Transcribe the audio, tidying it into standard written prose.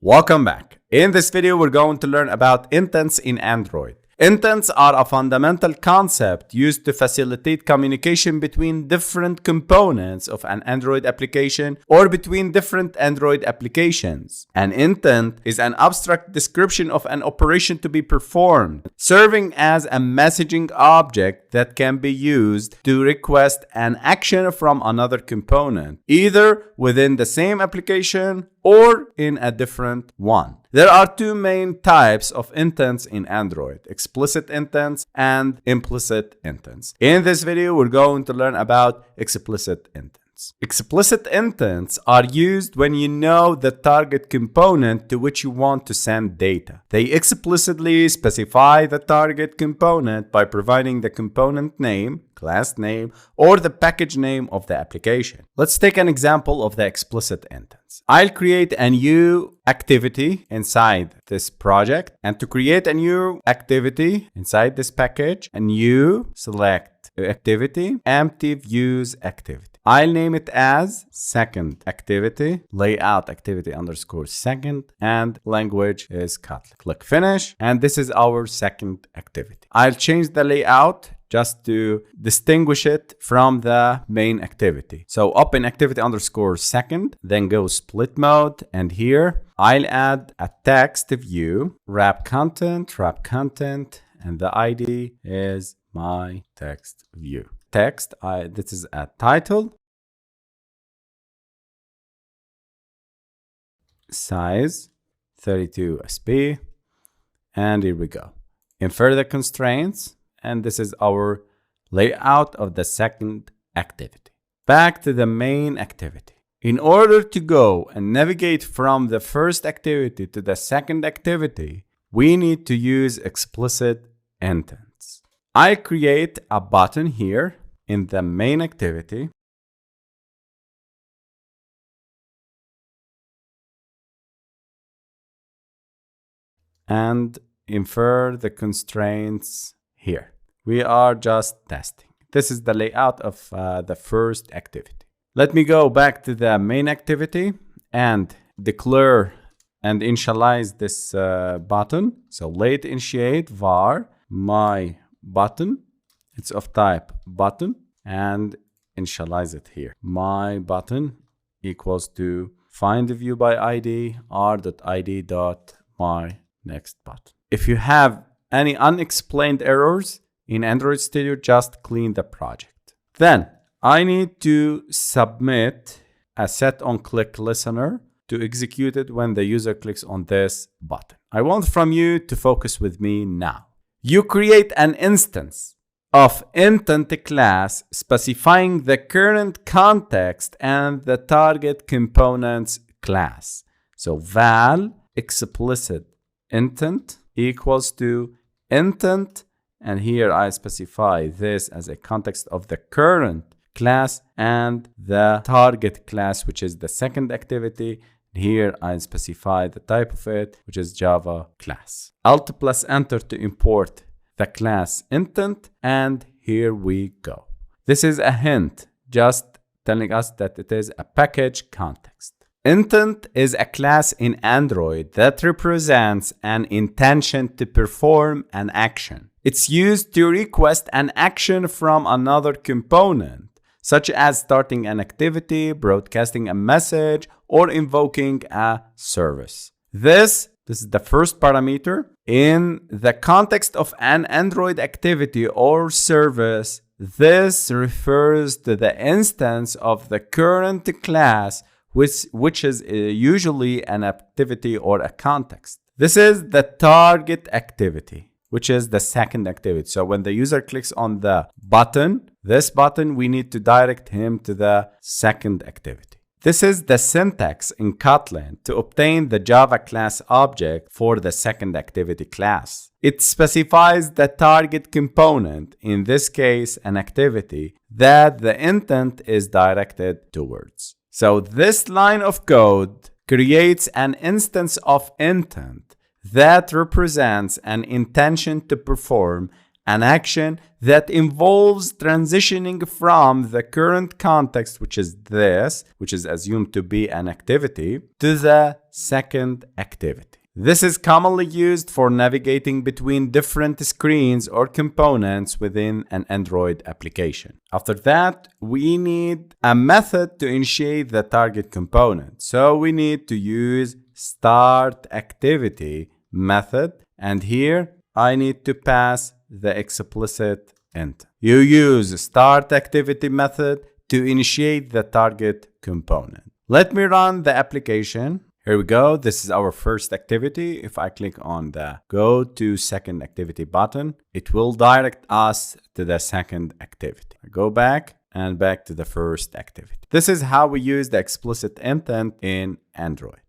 Welcome back. In this video, we're going to learn about intents in Android. Intents are a fundamental concept used to facilitate communication between different components of an Android application or between different Android applications. An intent is an abstract description of an operation to be performed, serving as a messaging object that can be used to request an action from another component, either within the same application or in a different one. There are two main types of intents in Android: explicit intents and implicit intents. In this video, we're going to learn about explicit intents. Explicit intents are used when you know the target component to which you want to send data. They explicitly specify the target component by providing the component name, class name, or the package name of the application. Let's take an example of the explicit intents. I'll create a new activity inside this project, and to create a new activity inside this package, a new select activity, empty views activity. I'll name it as second activity, layout activity underscore second, and language is Kotlin. Click finish, and this is our second activity. I'll change the layout just to distinguish it from the main activity. So open activity underscore second, then go split mode, and here I'll add a text view, wrap content, and the ID is my text view. Text, this is a title, size 32 sp, and here we go. Infer the constraints, and this is our layout of the second activity. Back to the main activity. In order to go and navigate from the first activity to the second activity, we need to use explicit intents. I create a button here in the main activity. And infer the constraints here. We are just testing. This is the layout of the first activity. Let me go back to the main activity and declare and initialize this button. So late initiate var my button. It's of type button, and initialize it here. My button equals to find the view by ID r.id.my next button. If you have any unexplained errors in Android Studio, just clean the project. Then I need to submit a set on click listener to execute it when the user clicks on this button. I want from you to focus with me now. You create an instance of intent class specifying the current context and the target components class. So val explicit intent equals to intent, and here I specify this as a context of the current class and the target class, which is the second activity. Here I specify the type of it, which is Java class. Alt plus enter to import the class intent, and here we go. This is a hint, just telling us that it is a package context. Intent is a class in Android that represents an intention to perform an action. It's used to request an action from another component, such as starting an activity, broadcasting a message, or invoking a service. This is the first parameter. In the context of an Android activity or service, this refers to the instance of the current class, which is usually an activity or a context. This is the target activity, which is the second activity. So when the user clicks on the button, this button, we need to direct him to the second activity. This is the syntax in Kotlin to obtain the Java class object for the second activity class. It specifies the target component, in this case an activity, that the intent is directed towards. So this line of code creates an instance of intent that represents an intention to perform an action that involves transitioning from the current context, which is this, which is assumed to be an activity, to the second activity. This is commonly used for navigating between different screens or components within an Android application. After that, we need a method to initiate the target component. So we need to use start activity method, and here I need to pass the explicit intent. You use start activity method to initiate the target component. Let me run the application. Here we go. This is our first activity. If I click on the go to second activity button, it will direct us to the second activity. I go back and back to the first activity. This is how we use the explicit intent in Android.